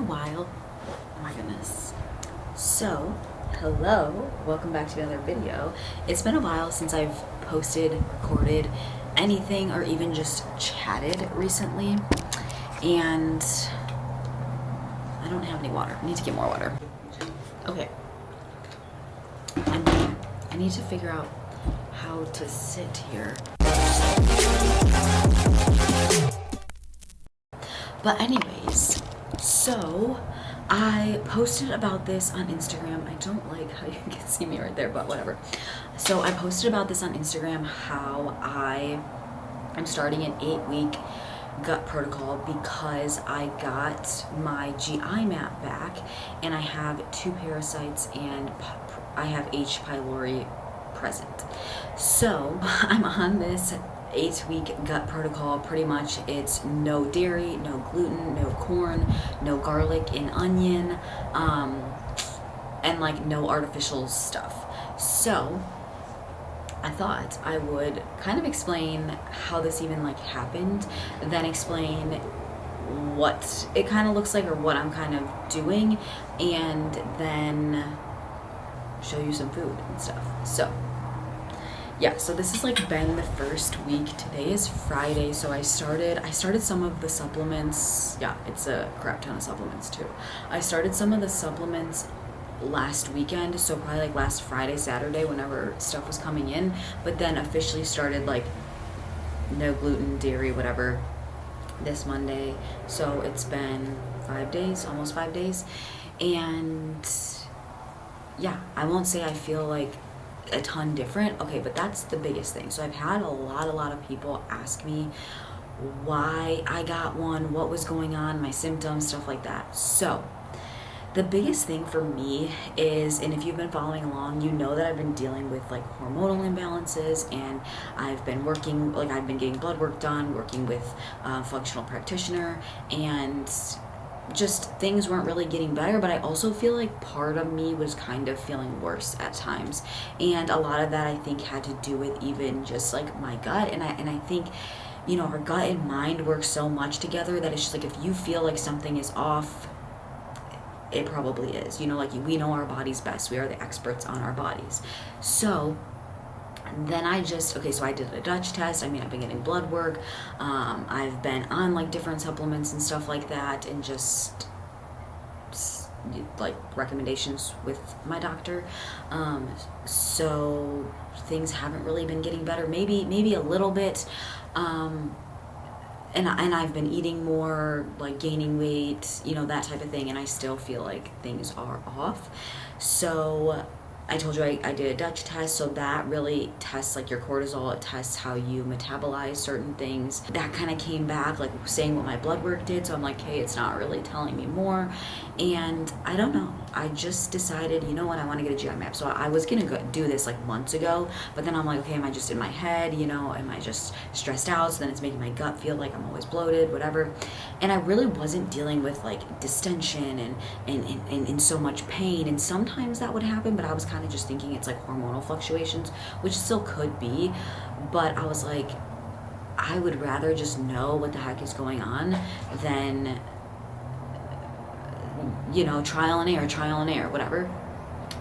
a while. Oh my goodness. So, hello, welcome back to another video. It's been a while since I've posted, recorded anything, or even just chatted recently. And I don't have any water. I need to get more water. Okay. I need to figure out how to sit here. But anyways, so I posted about this on Instagram. I don't like how you can see me right there, but whatever. So I posted about this on Instagram, how I am starting an 8-week gut protocol because I got my GI map back and I have 2 parasites and I have H. pylori present. So I'm on this 8-week gut protocol. Pretty much it's no dairy, no gluten, no corn, no garlic and onion, and like no artificial stuff. So I thought I would kind of explain how this even like happened, then explain what it kind of looks like or what I'm kind of doing, and then show you some food and stuff. So yeah, so this has like been the first week. Today is Friday, so I started some of the supplements. Yeah, it's a crap ton of supplements too. I started some of the supplements last weekend, so probably like last Friday, Saturday, whenever stuff was coming in, but then officially started like no gluten, dairy, whatever, this Monday. So it's been 5 days, almost 5 days. And yeah, I won't say I feel like a ton different. Okay, but that's the biggest thing. So I've had a lot of people ask me why I got one, what was going on, my symptoms, stuff like that. So the biggest thing for me is, and if you've been following along, you know that I've been dealing with like hormonal imbalances, and I've been working, like I've been getting blood work done, working with a functional practitioner, and just things weren't really getting better. But I also feel like part of me was kind of feeling worse at times, and a lot of that I think had to do with even just like my gut. And I think, you know, our gut and mind work so much together that it's just like if you feel like something is off, it probably is. You know, like we know our bodies best. We are the experts on our bodies. So then so I did a Dutch test. I mean, I've been getting blood work. I've been on like different supplements and stuff like that, and just like recommendations with my doctor. So things haven't really been getting better. Maybe a little bit. And I've been eating more, like gaining weight, you know, that type of thing, and I still feel like things are off. So I told you I did a Dutch test, so that really tests like your cortisol. It tests how you metabolize certain things. That kind of came back like saying what my blood work did, so I'm like, hey, it's not really telling me more. And I don't know, I just decided, you know what, I want to get a GI map. So I was gonna do this like months ago, but then I'm like, okay, am I just in my head, you know, am I just stressed out, so then it's making my gut feel like I'm always bloated, whatever. And I really wasn't dealing with like distension and so much pain, and sometimes that would happen, but I was kind of just thinking it's like hormonal fluctuations, which still could be. But I was like, I would rather just know what the heck is going on than, you know, trial and error, whatever.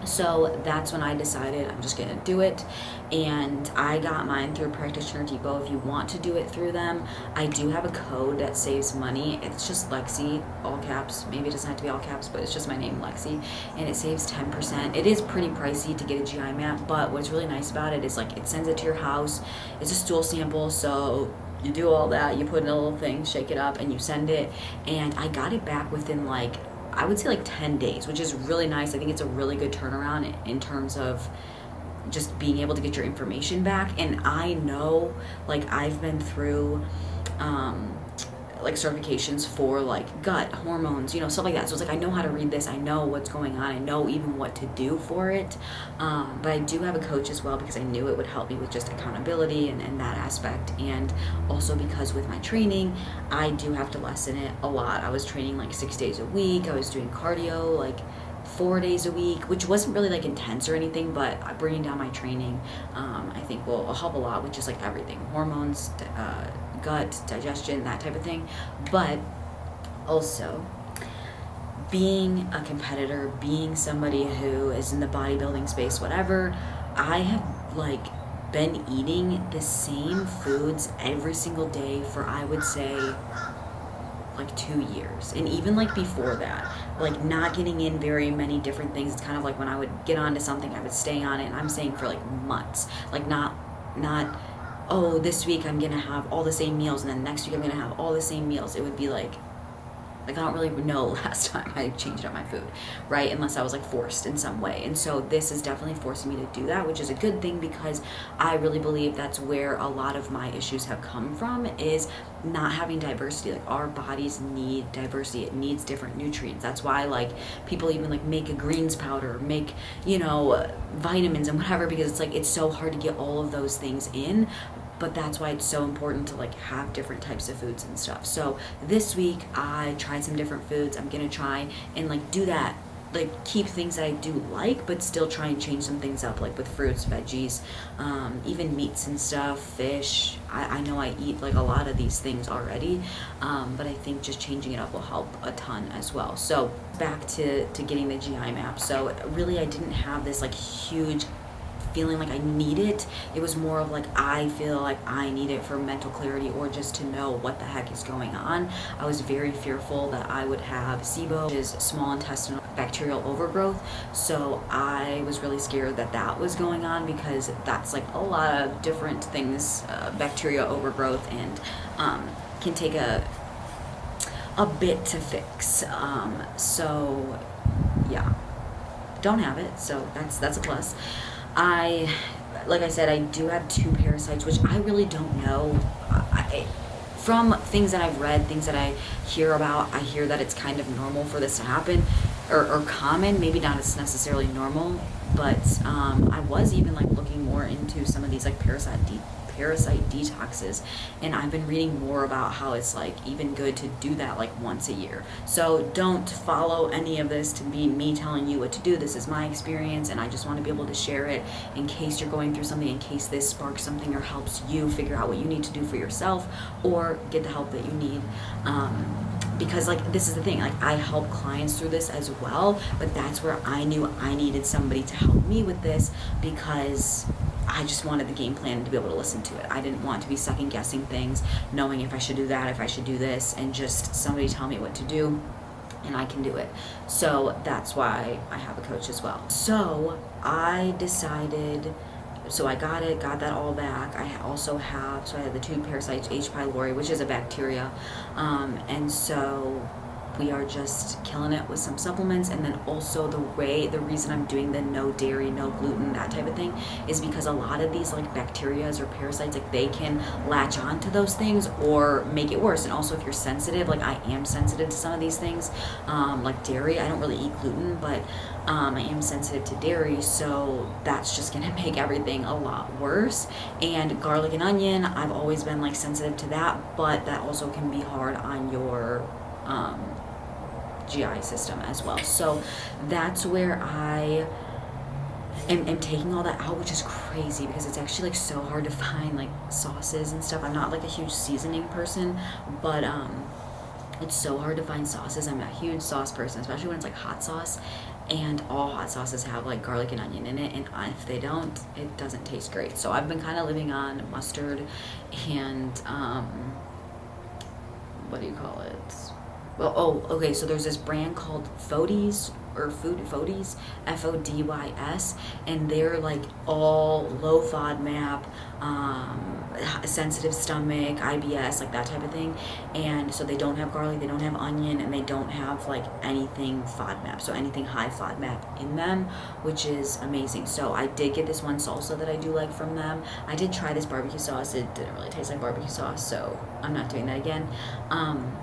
So that's when I decided I'm just gonna do it, and I got mine through Practitioner Depot. If you want to do it through them, I do have a code that saves money. It's just Lexi, all caps. Maybe it doesn't have to be all caps, but it's just my name, Lexi, and it saves 10%. It is pretty pricey to get a GI map, but what's really nice about it is like it sends it to your house. It's a stool sample, so you do all that, you put in a little thing, shake it up, and you send it. And I got it back within like, I would say like 10 days, which is really nice. I think it's a really good turnaround in terms of just being able to get your information back. And I know, like I've been through like certifications for like gut, hormones, you know, stuff like that. So it's like I know how to read this, I know what's going on, I know even what to do for it. But I do have a coach as well because I knew it would help me with just accountability and that aspect. And also because with my training, I do have to lessen it a lot. I was training like 6 days a week. I was doing cardio like 4 days a week, which wasn't really like intense or anything, but bringing down my training, I think will help a lot with just like everything, hormones, gut, digestion, that type of thing. But also, being a competitor, being somebody who is in the bodybuilding space, whatever, I have like been eating the same foods every single day for, I would say, like 2 years. And even like before that, like not getting in very many different things. It's kind of like when I would get onto something, I would stay on it, and I'm saying for like months. Like not oh, this week I'm gonna have all the same meals, and then next week I'm gonna have all the same meals. It would be like I don't really know last time I changed up my food, right? Unless I was like forced in some way. And so this is definitely forcing me to do that, which is a good thing, because I really believe that's where a lot of my issues have come from, is not having diversity. Like our bodies need diversity. It needs different nutrients. That's why like people even like make a greens powder, make, you know, vitamins and whatever, because it's like it's so hard to get all of those things in. But that's why it's so important to like have different types of foods and stuff. So this week I tried some different foods. I'm gonna try and like do that, like keep things that I do like, but still try and change some things up, like with fruits, veggies, even meats and stuff, fish. I know I eat like a lot of these things already, but I think just changing it up will help a ton as well. So back to getting the GI map. So really I didn't have this like huge feeling like I need it. It was more of like I feel like I need it for mental clarity, or just to know what the heck is going on. I was very fearful that I would have SIBO, which is small intestinal bacterial overgrowth. So I was really scared that that was going on, because that's like a lot of different things, bacteria overgrowth, and can take a bit to fix. So yeah, don't have it, so that's a plus. Like I said, I do have 2 parasites, which I really don't know. From things that I've read, things that I hear about, I hear that it's kind of normal for this to happen, or common, maybe not as necessarily normal, but I was even like looking more into some of these like parasite detoxes, and I've been reading more about how it's like even good to do that like once a year. So don't follow any of this to be me telling you what to do. This is my experience, and I just want to be able to share it in case you're going through something, in case this sparks something or helps you figure out what you need to do for yourself, or get the help that you need. Because like this is the thing, like I help clients through this as well, but that's where I knew I needed somebody to help me with this, because I just wanted the game plan to be able to listen to it. I didn't want to be second guessing things, knowing if I should do that, if I should do this, and just somebody tell me what to do and I can do it. So that's why I have a coach as well. So I decided, so I got that all back. I also have, so I had the 2 parasites, H. pylori, which is a bacteria, and so we are just killing it with some supplements. And then also the reason I'm doing the no dairy, no gluten, that type of thing, is because a lot of these like bacterias or parasites, like they can latch on to those things or make it worse. And also if you're sensitive, like I am sensitive to some of these things, like dairy. I don't really eat gluten, but I am sensitive to dairy, so that's just gonna make everything a lot worse. And garlic and onion, I've always been like sensitive to that, but that also can be hard on your GI system as well. So that's where I am taking all that out, which is crazy, because it's actually like so hard to find like sauces and stuff. I'm not like a huge seasoning person, but it's so hard to find sauces. I'm a huge sauce person, especially when it's like hot sauce, and all hot sauces have like garlic and onion in it, and if they don't, it doesn't taste great. So I've been kind of living on mustard and what do you call it? Well, oh, okay, so there's this brand called Fodys, or Fodys, Fodys, and they're like all low FODMAP, sensitive stomach, IBS, like that type of thing. And so they don't have garlic, they don't have onion, and they don't have like anything FODMAP, so anything high FODMAP in them, which is amazing. So I did get this one salsa that I do like from them. I did try this barbecue sauce. It didn't really taste like barbecue sauce, so I'm not doing that again.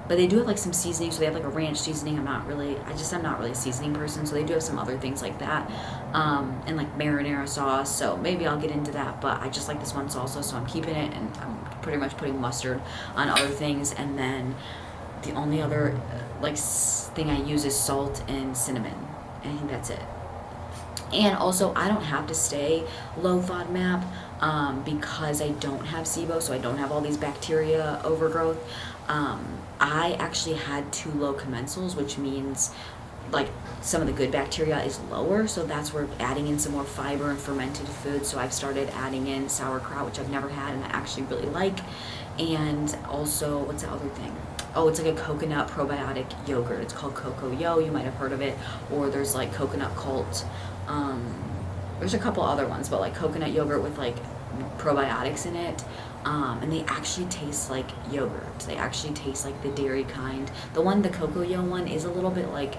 But they do have like some seasoning, so they have like a ranch seasoning. I'm not really a seasoning person, so they do have some other things like that, and like marinara sauce, so maybe I'll get into that. But I just like this one salsa, so I'm keeping it, and I'm pretty much putting mustard on other things. And then the only other thing I use is salt and cinnamon, and I think that's it. And also I don't have to stay low FODMAP because I don't have SIBO, so I don't have all these bacteria overgrowth. I actually had 2 low commensals, which means like some of the good bacteria is lower, so that's where adding in some more fiber and fermented foods. So I've started adding in sauerkraut, which I've never had and I actually really like. And also, what's the other thing? Oh, it's like a coconut probiotic yogurt. It's called Coco Yo. You might have heard of it. Or there's like Coconut Cult. There's a couple other ones, but like coconut yogurt with like probiotics in it. And they actually taste like yogurt. They actually taste like the dairy kind. The Coco Yo one is a little bit like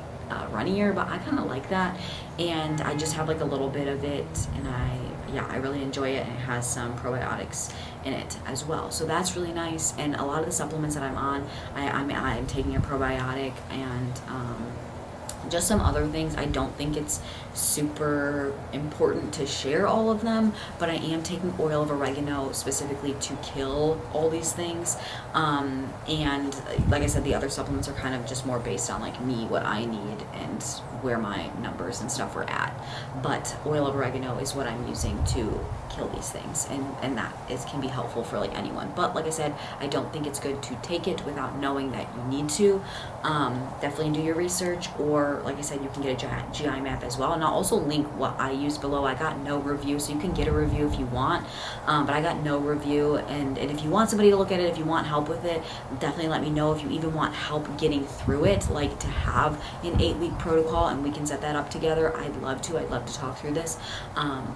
runnier, but I kind of like that. And I just have like a little bit of it, and I really enjoy it. And it has some probiotics in it as well, so that's really nice. And a lot of the supplements that I'm on, I'm taking a probiotic and just some other things. I don't think it's super important to share all of them, but I am taking oil of oregano specifically to kill all these things. And like I said, the other supplements are kind of just more based on like me, what I need, and where my numbers and stuff were at. But oil of oregano is what I'm using to kill these things, and that can be helpful for like anyone. But like I said, I don't think it's good to take it without knowing that you need to. Definitely do your research, or like I said, you can get a GI map as well. And I'll also link what I use below. I got no review, so you can get a review if you want, but I got no review. And if you want somebody to look at it, if you want help with it, definitely let me know. If you even want help getting through it, like to have an 8-week protocol and we can set that up together, I'd love to talk through this,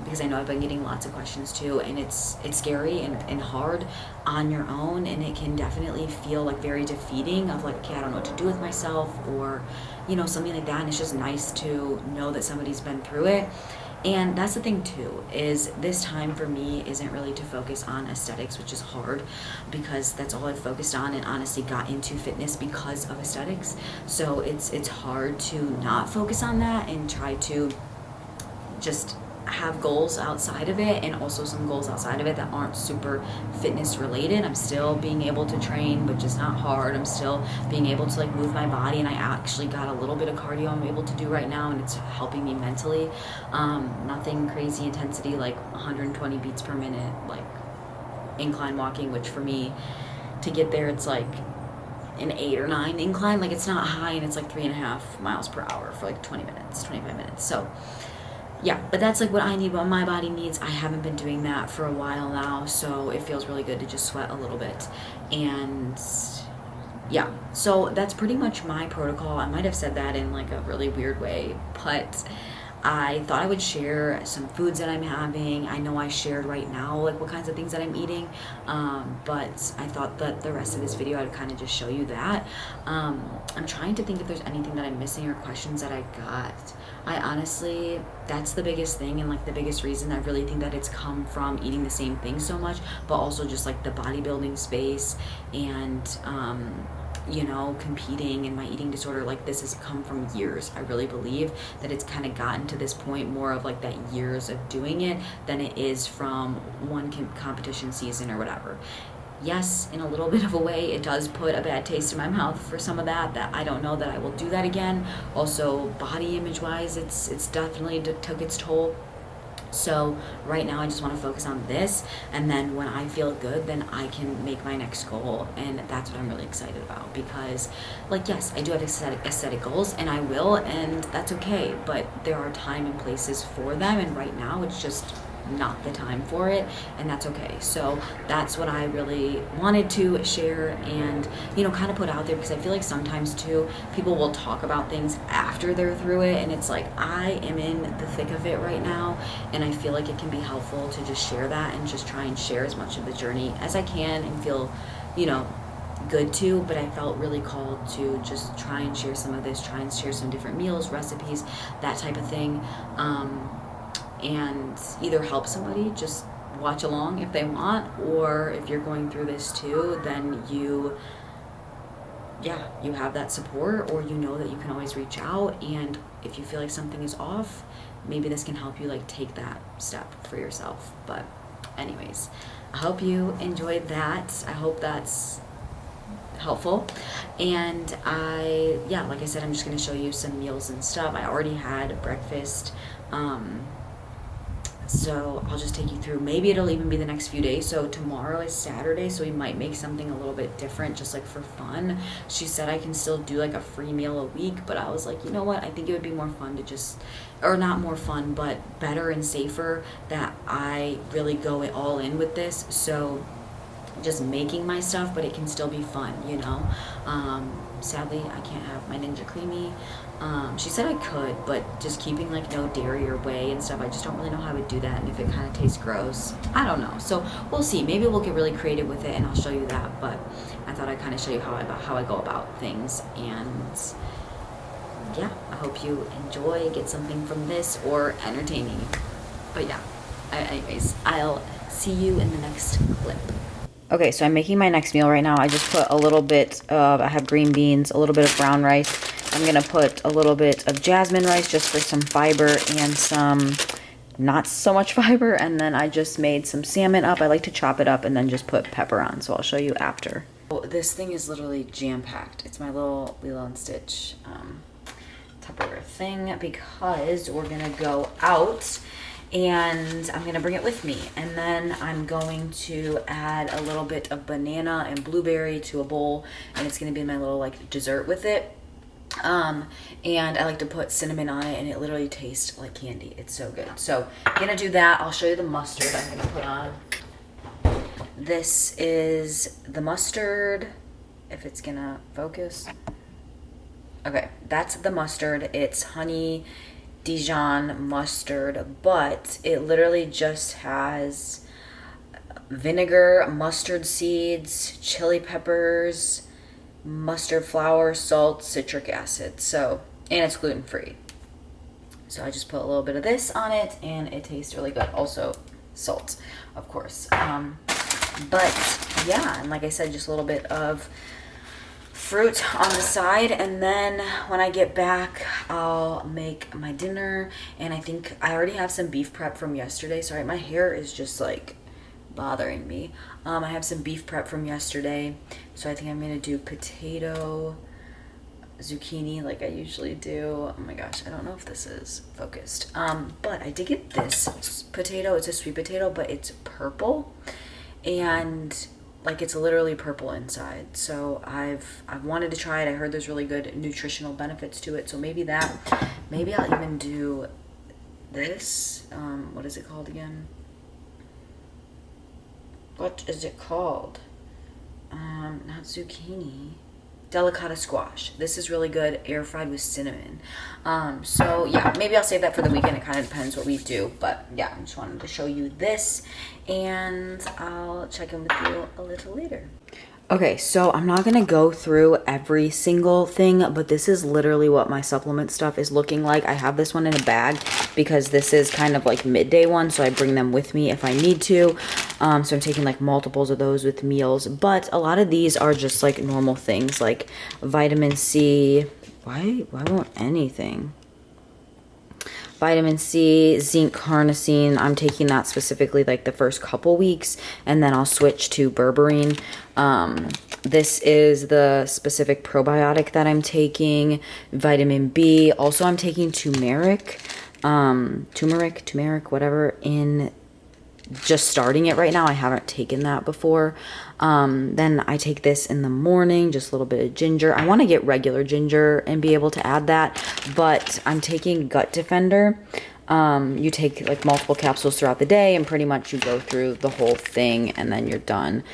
because I know I've been getting lots of questions too, and it's scary and hard on your own, and it can definitely feel like very defeating of like, okay, I don't know what to do with myself, or something like that. And it's just nice to know that somebody's been through it. And that's the thing too, is this time for me isn't really to focus on aesthetics, which is hard because that's all I've focused on, and honestly got into fitness because of aesthetics. So it's hard to not focus on that and try to just have goals outside of it, and also some goals outside of it that aren't super fitness related. I'm still being able to train, but just not hard. I'm still being able to like move my body, and I actually got a little bit of cardio I'm able to do right now, and it's helping me mentally. Nothing crazy intensity, like 120 beats per minute, like incline walking, which for me to get there, it's like an 8 or 9 incline. Like it's not high, and it's like 3.5 miles per hour for like 25 minutes. So yeah, but that's like what I need, what my body needs. I haven't been doing that for a while now, so it feels really good to just sweat a little bit. And yeah, so that's pretty much my protocol. I might have said that in like a really weird way, but I thought I would share some foods that I'm having. I know I shared right now like what kinds of things that I'm eating, but I thought that the rest of this video I'd kind of just show you that. I'm trying to think if there's anything that I'm missing or questions that I got. I honestly, that's the biggest thing, and like the biggest reason I really think that it's come from eating the same thing so much, but also just like the bodybuilding space and competing and my eating disorder. Like this has come from years. I really believe that it's kind of gotten to this point more of like that years of doing it than it is from one competition season or whatever. Yes, in a little bit of a way, it does put a bad taste in my mouth for some of that I don't know that I will do that again. Also, body image wise, it's definitely took its toll. So right now I just want to focus on this, and then when I feel good, then I can make my next goal. And that's what I'm really excited about, because like, yes, I do have aesthetic goals, and I will, and that's okay, but there are time and places for them, and right now it's just not the time for it, and that's okay. So that's what I really wanted to share and kind of put out there, because I feel like sometimes too people will talk about things after they're through it, and it's like I am in the thick of it right now, and I feel like it can be helpful to just share that and just try and share as much of the journey as I can and feel good to. But I felt really called to just try and share some of this, try and share some different meals, recipes, that type of thing, and either help somebody just watch along if they want, or if you're going through this too, then you have that support, or that you can always reach out. And if you feel like something is off, maybe this can help you like take that step for yourself. But anyways, I hope you enjoyed that. I hope that's helpful. And like I said, I'm just going to show you some meals and stuff. I already had breakfast So I'll just take you through. Maybe it'll even be the next few days. So tomorrow is Saturday, so we might make something a little bit different, just like for fun. She said I can still do like a free meal a week, but I was like, you know what? I think it would be more fun to just, or not more fun, but better and safer that I really go all in with this. So just making my stuff, but it can still be fun, you know. Sadly, I can't have my Ninja Creamy. She said I could, but just keeping like no dairy or whey and stuff, I just don't really know how I would do that, and if it kind of tastes gross, I don't know. So we'll see. Maybe we'll get really creative with it, and I'll show you that. But I thought I'd kind of show you how I go about things, and yeah, I hope you enjoy, get something from this, or entertaining. But yeah, anyways, I'll see you in the next clip. Okay, so I'm making my next meal right now. I just put a little bit of, I have green beans, a little bit of brown rice. I'm going to put a little bit of jasmine rice just for some fiber and some not so much fiber. And then I just made some salmon up. I like to chop it up and then just put pepper on. So I'll show you after. Oh, this thing is literally jam-packed. It's my little Lilo and Stitch Tupperware thing because we're going to go out. And I'm gonna bring it with me, and then I'm going to add a little bit of banana and blueberry to a bowl, and it's gonna be my little like dessert with it. And I like to put cinnamon on it, and it literally tastes like candy. It's so good. So I'm gonna do that. I'll show you the mustard I'm gonna put on. This is the mustard, if it's gonna focus. Okay, that's the mustard. It's honey Dijon mustard, but it literally just has vinegar, mustard seeds, chili peppers, mustard flour, salt, citric acid. So, and it's gluten-free. So I just put a little bit of this on it, and it tastes really good. Also, salt, of course. But yeah, and like I said, just a little bit of fruit on the side, and then when I get back I'll make my dinner. And I think I already have some beef prep from yesterday. Sorry, my hair is just like bothering me. I have some beef prep from yesterday, so I think I'm gonna do potato zucchini like I usually do. Oh my gosh, I don't know if this is focused, but I did get this potato. It's a sweet potato, but it's purple, and like it's literally purple inside. So I've wanted to try it. I heard there's really good nutritional benefits to it. So maybe I'll even do this. What is it called again? What is it called? Not zucchini. Delicata squash. This is really good, air fried with cinnamon. So yeah, maybe I'll save that for the weekend. It kind of depends what we do, but yeah, I just wanted to show you this, and I'll check in with you a little later. Okay, so I'm not gonna go through every single thing, but this is literally what my supplement stuff is looking like. I have this one in a bag because this is kind of like midday one, so I bring them with me if I need to. So I'm taking like multiples of those with meals, but a lot of these are just like normal things like vitamin C. Why won't anything? Vitamin C, zinc, carnosine. I'm taking that specifically like the first couple weeks, and then I'll switch to berberine. This is the specific probiotic that I'm taking. Vitamin B. Also, I'm taking turmeric, whatever, in just starting it right now. I haven't taken that before. Then I take this in the morning, just a little bit of ginger. I want to get regular ginger and be able to add that, but I'm taking Gut Defender. You take like multiple capsules throughout the day, and pretty much you go through the whole thing and then you're done.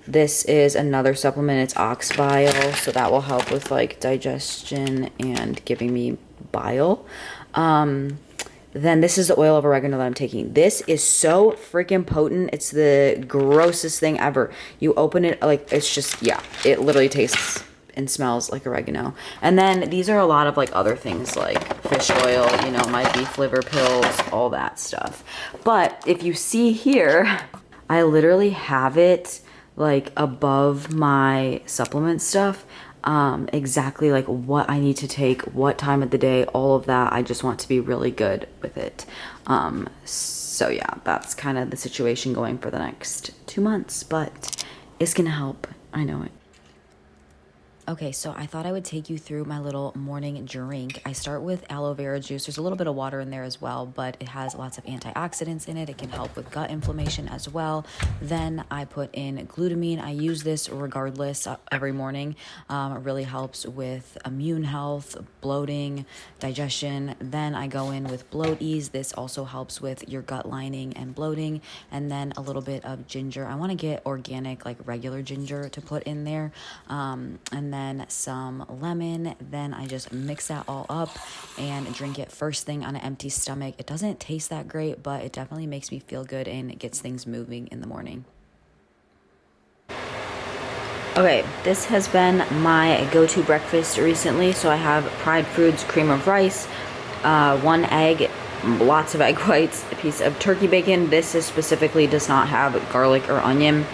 This is another supplement. It's ox bile, so that will help with like digestion and giving me bile. Then this is the oil of oregano that I'm taking. This is so freaking potent. It's the grossest thing ever. You open it, like, it's just, yeah, it literally tastes and smells like oregano. And then these are a lot of like other things like fish oil, you know, my beef liver pills, all that stuff. But if you see here, I literally have it like above my supplement stuff. Exactly like what I need to take, what time of the day, all of that. I just want to be really good with it. So yeah, that's kind of the situation going for the next 2 months, but it's gonna help. I know it. Okay, so I thought I would take you through my little morning drink. I start with aloe vera juice. There's a little bit of water in there as well, but it has lots of antioxidants in it. It can help with gut inflammation as well. Then I put in glutamine. I use this regardless every morning. It really helps with immune health, bloating, digestion. Then I go in with bloat ease. This also helps with your gut lining and bloating. And then a little bit of ginger. I want to get organic, like regular ginger to put in there. And then some lemon. Then I just mix that all up and drink it first thing on an empty stomach. It doesn't taste that great, but it definitely makes me feel good and it gets things moving in the morning. Okay, this has been my go-to breakfast recently. So I have fried foods, cream of rice, 1 egg, lots of egg whites, a piece of turkey bacon. This is specifically does not have garlic or onion.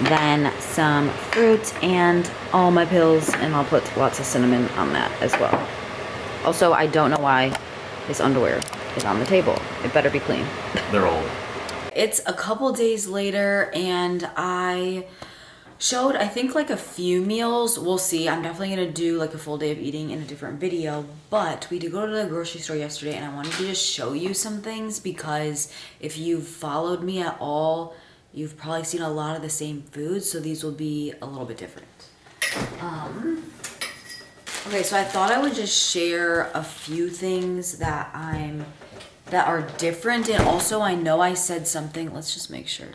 Then some fruit and all my pills, and I'll put lots of cinnamon on that as well. Also, I don't know why his underwear is on the table. It better be clean. They're old. It's a couple days later, and I showed, I think, like a few meals. We'll see. I'm definitely going to do like a full day of eating in a different video, but we did go to the grocery store yesterday, and I wanted to just show you some things because if you've followed me at all, you've probably seen a lot of the same foods, so these will be a little bit different. Okay, so I thought I would just share a few things that are different, and also I know I said something, let's just make sure.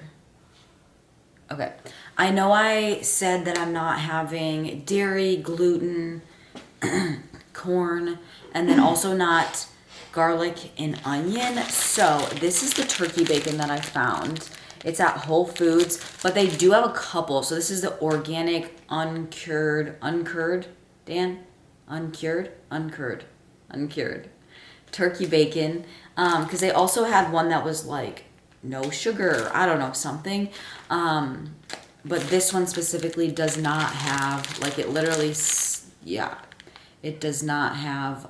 Okay, I know I said that I'm not having dairy, gluten, corn, and then also not garlic and onion. So this is the turkey bacon that I found. It's at Whole Foods, but they do have a couple. So this is the organic uncured turkey bacon. Because they also had one that was like no sugar, I don't know, something. But this one specifically does not have, like it literally, yeah, it does not have,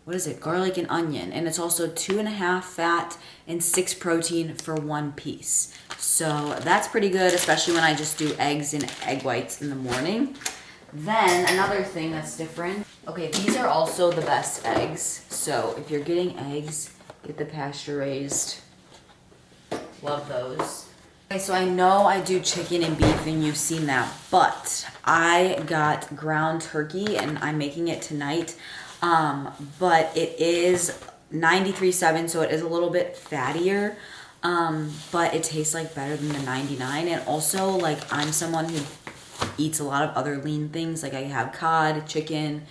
what is it? Garlic and onion. And it's also 2.5 fat and 6 protein for 1 piece. So that's pretty good, especially when I just do eggs and egg whites in the morning. Then another thing that's different. Okay, these are also the best eggs. So if you're getting eggs, get the pasture raised. Love those. Okay, so I know I do chicken and beef and you've seen that, but I got ground turkey and I'm making it tonight. But it is 93.7, so it is a little bit fattier, but it tastes like better than the 99. And also, like, I'm someone who eats a lot of other lean things. Like I have cod, chicken,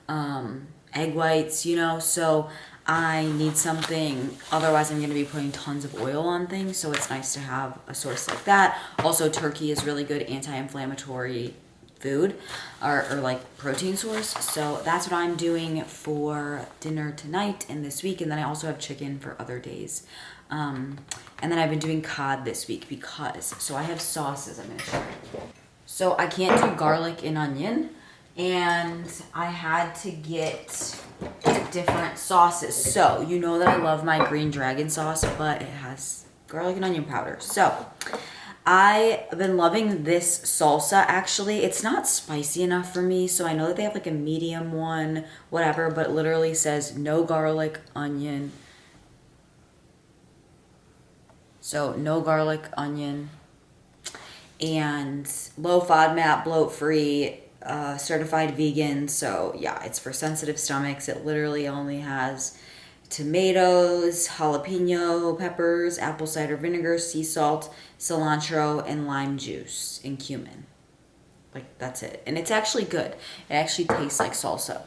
egg whites, you know, so I need something, otherwise I'm going to be putting tons of oil on things, so it's nice to have a source like that. Also, turkey is really good anti-inflammatory food or like protein source, so that's what I'm doing for dinner tonight and this week. And then I also have chicken for other days, and then I've been doing cod this week because, so I have sauces I'm going to show you. So I can't do garlic and onion, and I had to get different sauces. So you know that I love my green dragon sauce, but it has garlic and onion powder. So I've been loving this salsa. Actually, it's not spicy enough for me, so I know that they have like a medium one, whatever, but it literally says no garlic, onion. So no garlic, onion, and low FODMAP, bloat free, certified vegan. So yeah, it's for sensitive stomachs. It literally only has tomatoes, jalapeno peppers, apple cider vinegar, sea salt, cilantro, and lime juice, and cumin. Like, that's it. And it's actually good. It actually tastes like salsa.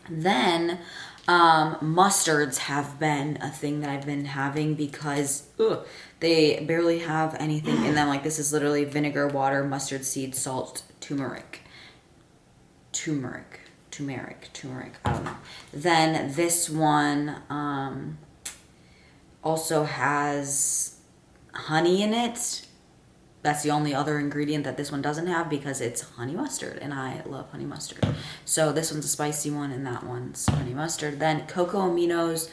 Then mustards have been a thing that I've been having because they barely have anything in them. Like, this is literally vinegar, water, mustard seed, salt, turmeric, I don't know. Then this one also has honey in it. That's the only other ingredient that this one doesn't have because it's honey mustard, and I love honey mustard. So this one's a spicy one, and that one's honey mustard. Then cocoa aminos.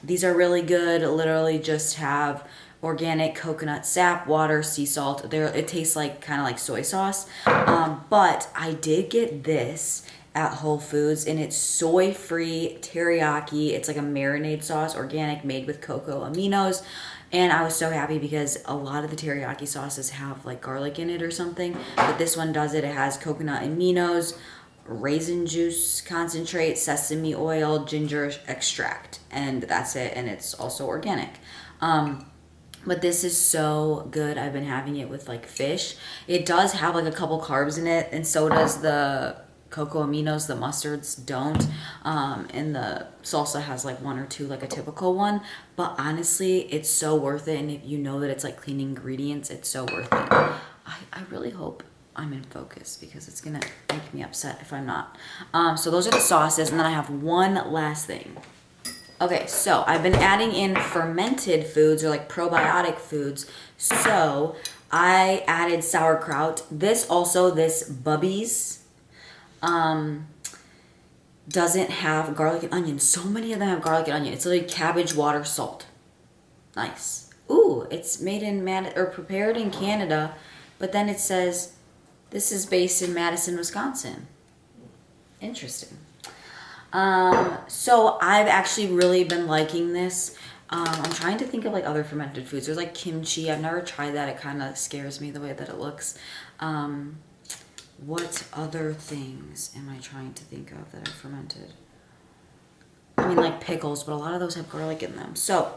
These are really good. Literally just have organic coconut sap, water, sea salt. It tastes like kind of like soy sauce. But I did get this at Whole Foods, and it's soy-free teriyaki. It's like a marinade sauce, organic, made with cocoa aminos. And I was so happy because a lot of the teriyaki sauces have like garlic in it or something, but this one does it. It has coconut aminos, raisin juice concentrate, sesame oil, ginger extract, and that's it. And it's also organic. But this is so good. I've been having it with like fish. It does have like a couple carbs in it, and so does the cocoa aminos. The mustards don't. And the salsa has like one or two, like a typical one. But honestly, it's so worth it. And if you know that it's like clean ingredients, it's so worth it. I really hope I'm in focus because it's gonna make me upset if I'm not. So those are the sauces, and then I have one last thing. Okay, so I've been adding in fermented foods or like probiotic foods. So I added sauerkraut. This Bubby's doesn't have garlic and onion. So many of them have garlic and onion. It's literally cabbage, water, salt. Nice. Ooh, it's made in prepared in Canada, but then it says this is based in Madison, Wisconsin. Interesting. So I've actually really been liking this. I'm trying to think of like other fermented foods. There's like kimchi. I've never tried that. It kind of scares me the way that it looks. What other things am I trying to think of that are fermented? I mean like pickles, but a lot of those have garlic in them. So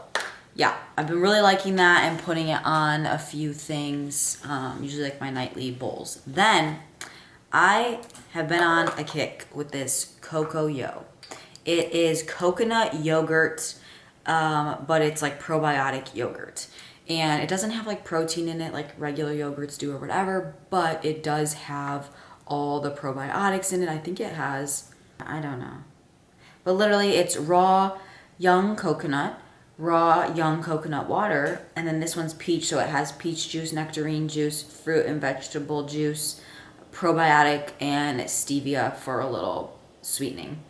yeah, I've been really liking that and putting it on a few things, usually like my nightly bowls. Then I have been on a kick with this Coco Yo. It is coconut yogurt, but it's like probiotic yogurt. And it doesn't have like protein in it like regular yogurts do or whatever, but it does have all the probiotics in it. I think it has, I don't know. But literally it's raw young coconut water, and then this one's peach, so it has peach juice, nectarine juice, fruit and vegetable juice, probiotic, and stevia for a little sweetening.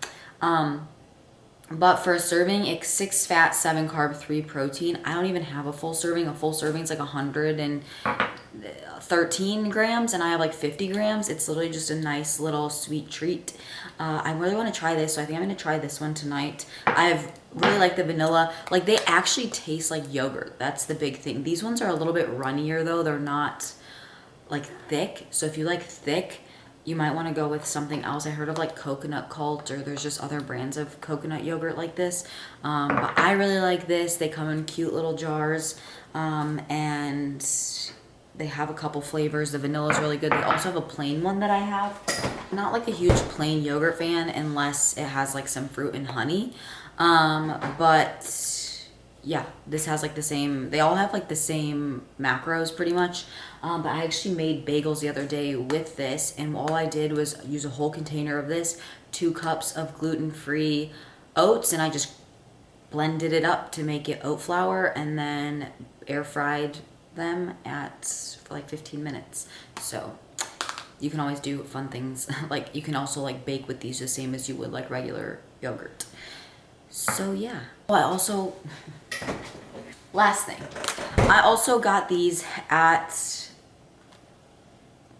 But for a serving, it's 6 fat, 7 carb, 3 protein. I don't even have a full serving. A full serving is like 113 grams, and I have like 50 grams. It's literally just a nice little sweet treat. I really want to try this, so I think I'm going to try this one tonight. I've really liked the vanilla. Like, they actually taste like yogurt. That's the big thing. These ones are a little bit runnier, though. They're not like thick. So if you like thick, you might want to go with something else. I heard of like Coconut Cult, or there's just other brands of coconut yogurt like this. But I really like this. They come in cute little jars, and they have a couple flavors. The vanilla is really good. They also have a plain one that I have. I'm not like a huge plain yogurt fan unless it has like some fruit and honey. But yeah, this has like the same, they all have like the same macros pretty much. But I actually made bagels the other day with this, and all I did was use a whole container of this, 2 cups of gluten-free oats, and I just blended it up to make it oat flour, and then air fried them for like 15 minutes. So you can always do fun things. Like you can also like bake with these the same as you would like regular yogurt. So yeah. Oh, I also, last thing, I also got these at,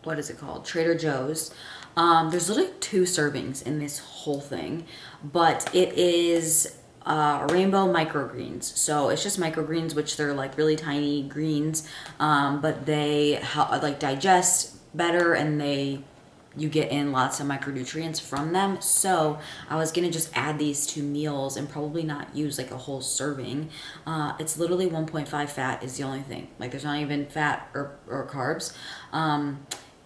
what is it called? Trader Joe's. There's literally 2 servings in this whole thing, but it is rainbow microgreens. So it's just microgreens, which they're like really tiny greens, but they help like digest better, and you get in lots of micronutrients from them. So I was gonna just add these to meals and probably not use like a whole serving. It's literally 1.5 fat is the only thing. Like there's not even fat or carbs.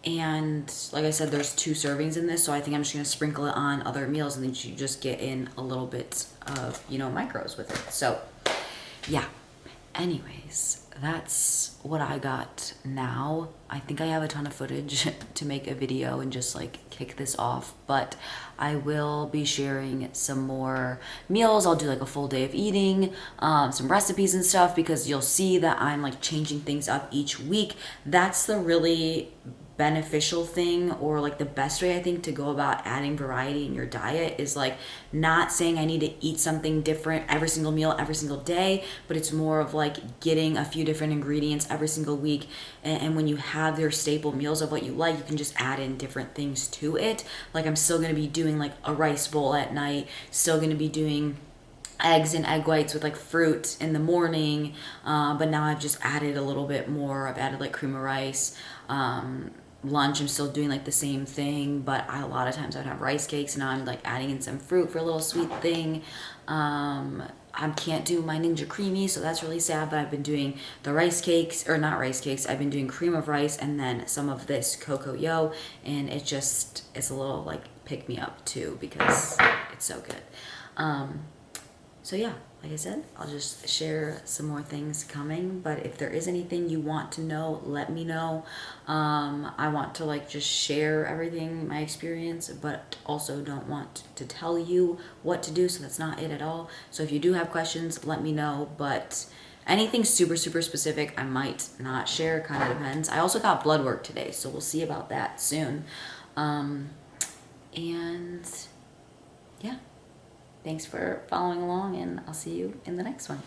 And like I said, there's 2 servings in this, so I think I'm just gonna sprinkle it on other meals, and then you just get in a little bit of, micros with it. So yeah, anyways, that's what I got now. I think I have a ton of footage to make a video and just like kick this off, but I will be sharing some more meals. I'll do like a full day of eating, some recipes and stuff, because you'll see that I'm like changing things up each week. That's the really beneficial thing, or like the best way I think to go about adding variety in your diet is like not saying I need to eat something different every single meal every single day, but it's more of like getting a few different ingredients every single week, and when you have your staple meals of what you like, you can just add in different things to it. Like I'm still going to be doing like a rice bowl at night, still going to be doing eggs and egg whites with like fruit in the morning, but now I've just added a little bit more. I've added like cream of rice. Lunch I'm still doing like the same thing, but a lot of times I'd have rice cakes, and now I'm like adding in some fruit for a little sweet thing. I can't do my Ninja Creamy, so that's really sad, but I've been doing the rice cakes, or not rice cakes, I've been doing cream of rice and then some of this Cocoa Yo, and it's a little like pick me up too because it's so good. So yeah, like I said, I'll just share some more things coming, but if there is anything you want to know, let me know. I want to like just share everything, my experience, but also don't want to tell you what to do, so that's not it at all. So if you do have questions, let me know, but anything super, super specific, I might not share, kind of depends. I also got blood work today, so we'll see about that soon. And yeah. Thanks for following along, and I'll see you in the next one.